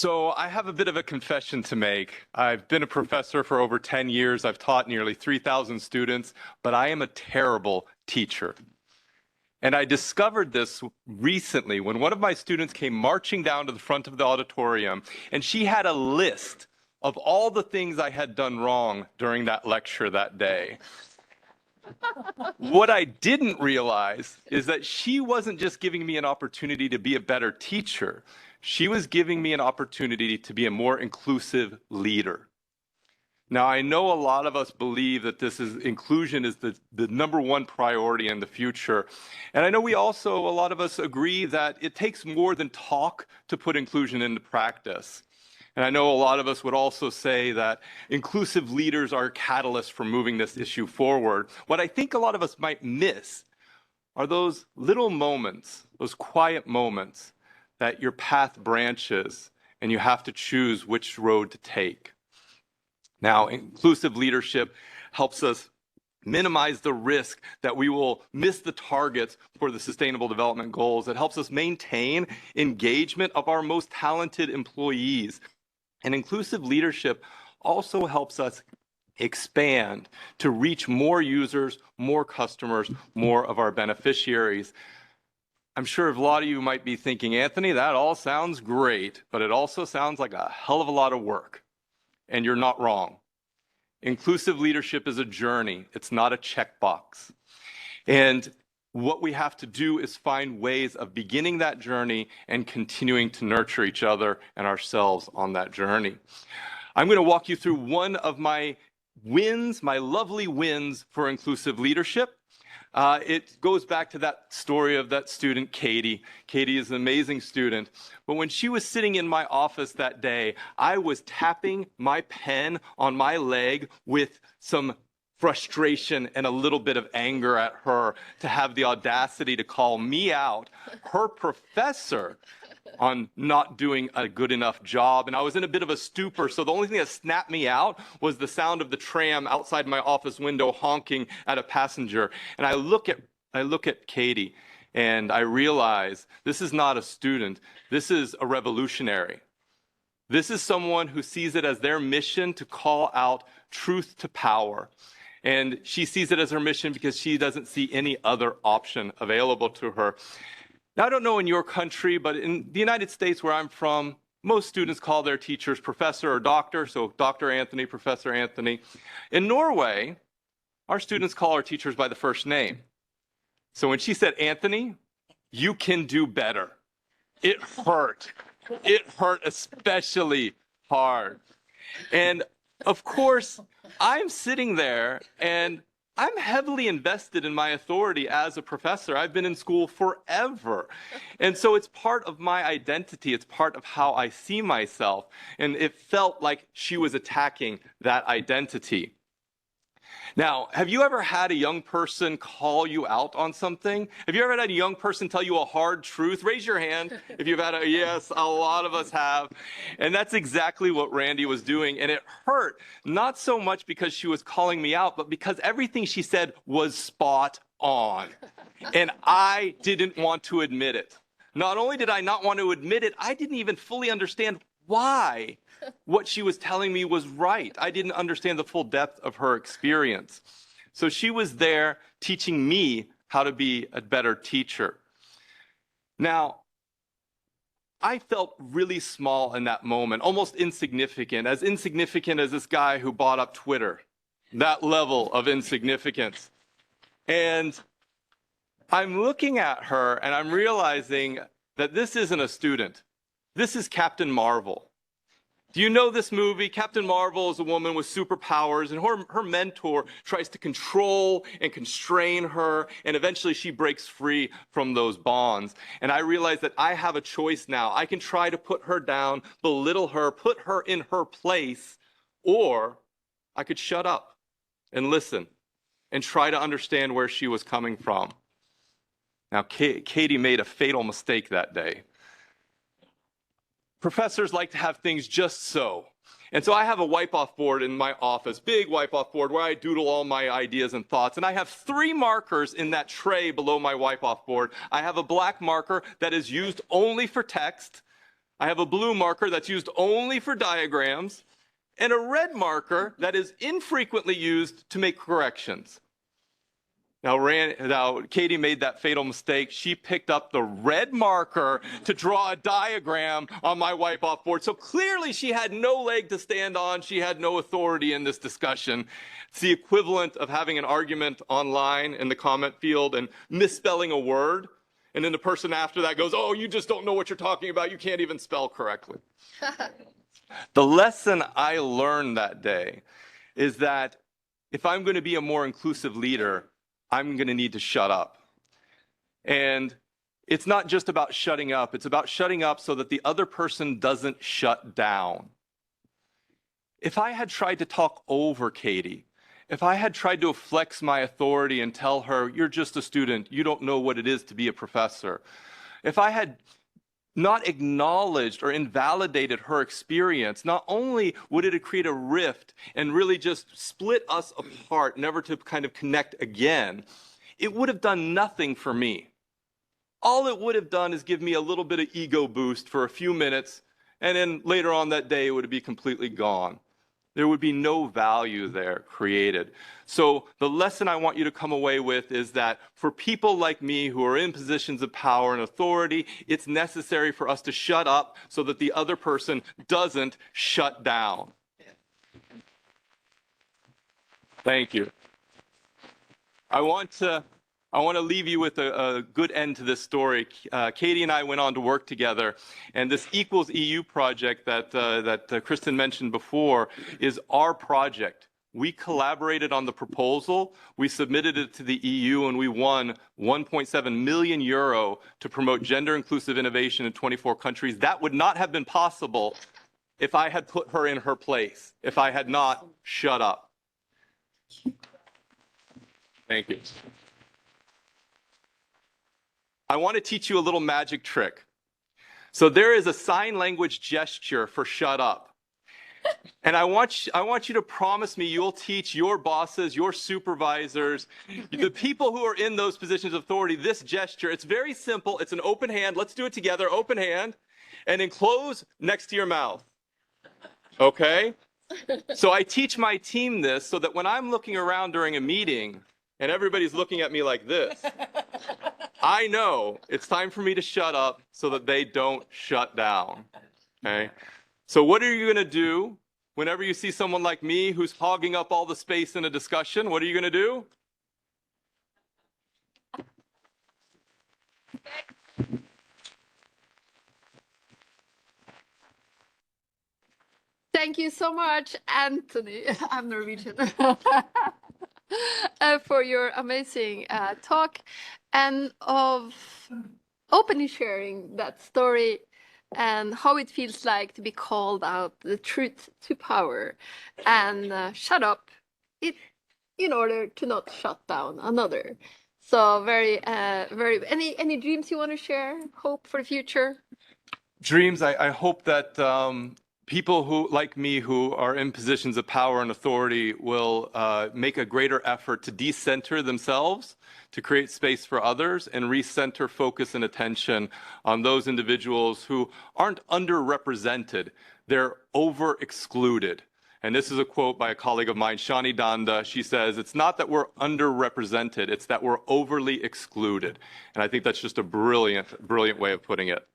So I have a bit of a confession to make. I've been a professor for over 10 years. I've taught nearly 3,000 students, but I am a terrible teacher. And I discovered this recently when one of my students came marching down to the front of the auditorium, and she had a list of all the things I had done wrong during that lecture that day. What I didn't realize is that she wasn't just giving me an opportunity to be a better teacher. She was giving me an opportunity to be a more inclusive leader. Now, I know a lot of us believe that inclusion is the number one priority in the future. And I know a lot of us agree that it takes more than talk to put inclusion into practice. And I know a lot of us would also say that inclusive leaders are catalysts for moving this issue forward. What I think a lot of us might miss are those little moments, those quiet moments that your path branches and you have to choose which road to take. Now, inclusive leadership helps us minimize the risk that we will miss the targets for the Sustainable Development Goals. It helps us maintain engagement of our most talented employees. And inclusive leadership also helps us expand to reach more users, more customers, more of our beneficiaries. I'm sure a lot of you might be thinking, Anthony, that all sounds great, but it also sounds like a hell of a lot of work. And you're not wrong. Inclusive leadership is a journey. It's not a checkbox. And what we have to do is find ways of beginning that journey and continuing to nurture each other and ourselves on that journey. I'm going to walk you through one of my wins, my lovely wins for inclusive leadership. It goes back to that story of that student, Katie. Katie is an amazing student. But when she was sitting in my office that day, I was tapping my pen on my leg with some frustration and a little bit of anger at her to have the audacity to call me out, her professor, on not doing a good enough job. And I was in a bit of a stupor, so the only thing that snapped me out was the sound of the tram outside my office window honking at a passenger. And I look at Katie and I realize this is not a student, this is a revolutionary. This is someone who sees it as their mission to call out truth to power. And she sees it as her mission because she doesn't see any other option available to her. Now, I don't know in your country, but in the United States where I'm from, most students call their teachers professor or doctor, so Dr. Anthony, Professor Anthony. In Norway, our students call our teachers by the first name. So when she said, Anthony, you can do better, it hurt. It hurt especially hard. And of course, I'm sitting there and I'm heavily invested in my authority as a professor. I've been in school forever. And so it's part of my identity. It's part of how I see myself. And it felt like she was attacking that identity. Now, have you ever had a young person call you out on something? Have you ever had a young person tell you a hard truth? Raise your hand if you've had yes, a lot of us have. And that's exactly what Randy was doing. And it hurt, not so much because she was calling me out, but because everything she said was spot on. And I didn't want to admit it. Not only did I not want to admit it, I didn't even fully understand why what she was telling me was right. I didn't understand the full depth of her experience. So she was there teaching me how to be a better teacher. Now, I felt really small in that moment, almost insignificant as this guy who bought up Twitter, that level of insignificance. And I'm looking at her and I'm realizing that this isn't a student. This is Captain Marvel. Do you know this movie? Captain Marvel is a woman with superpowers, and her mentor tries to control and constrain her, and eventually she breaks free from those bonds. And I realize that I have a choice now. I can try to put her down, belittle her, put her in her place, or I could shut up and listen and try to understand where she was coming from. Now, Katie made a fatal mistake that day. Professors like to have things just so. And so I have a wipe-off board in my office, big wipe-off board where I doodle all my ideas and thoughts. And I have 3 markers in that tray below my wipe-off board. I have a black marker that is used only for text. I have a blue marker that's used only for diagrams, and a red marker that is infrequently used to make corrections. Now, Katie made that fatal mistake. She picked up the red marker to draw a diagram on my wipe-off board. So clearly she had no leg to stand on. She had no authority in this discussion. It's the equivalent of having an argument online in the comment field and misspelling a word. And then the person after that goes, oh, you just don't know what you're talking about. You can't even spell correctly. The lesson I learned that day is that if I'm going to be a more inclusive leader, I'm going to need to shut up. And it's not just about shutting up. It's about shutting up so that the other person doesn't shut down. If I had tried to talk over Katie, if I had tried to flex my authority and tell her, you're just a student, you don't know what it is to be a professor, if I had not acknowledged or invalidated her experience, not only would it create a rift and really just split us apart, never to kind of connect again, it would have done nothing for me. All it would have done is give me a little bit of ego boost for a few minutes, and then later on that day, it would be completely gone. There would be no value there created. So the lesson I want you to come away with is that for people like me who are in positions of power and authority, it's necessary for us to shut up so that the other person doesn't shut down. Thank you. I want to leave you with a good end to this story. Katie and I went on to work together, and this Equals EU project that Kristen mentioned before is our project. We collaborated on the proposal, we submitted it to the EU, and we won 1.7 million euro to promote gender-inclusive innovation in 24 countries. That would not have been possible if I had put her in her place, if I had not shut up. Thank you. I want to teach you a little magic trick. So there is a sign language gesture for shut up. And I want you to promise me you'll teach your bosses, your supervisors, the people who are in those positions of authority, this gesture. It's very simple. It's an open hand. Let's do it together. Open hand. And then close next to your mouth. Okay? So I teach my team this so that when I'm looking around during a meeting and everybody's looking at me like this, I know it's time for me to shut up so that they don't shut down, okay? So what are you going to do whenever you see someone like me who's hogging up all the space in a discussion? What are you going to do? Thank you so much, Anthony. I'm Norwegian. For your amazing talk and of openly sharing that story and how it feels like to be called out the truth to power and shut up in order to not shut down another. So very any dreams you want to share? Hope for the future? Dreams, I hope that people who, like me, who are in positions of power and authority will make a greater effort to decenter themselves, to create space for others, and recenter focus and attention on those individuals who aren't underrepresented. They're over-excluded. And this is a quote by a colleague of mine, Shani Danda. She says, it's not that we're underrepresented, it's that we're overly excluded. And I think that's just a brilliant, brilliant way of putting it.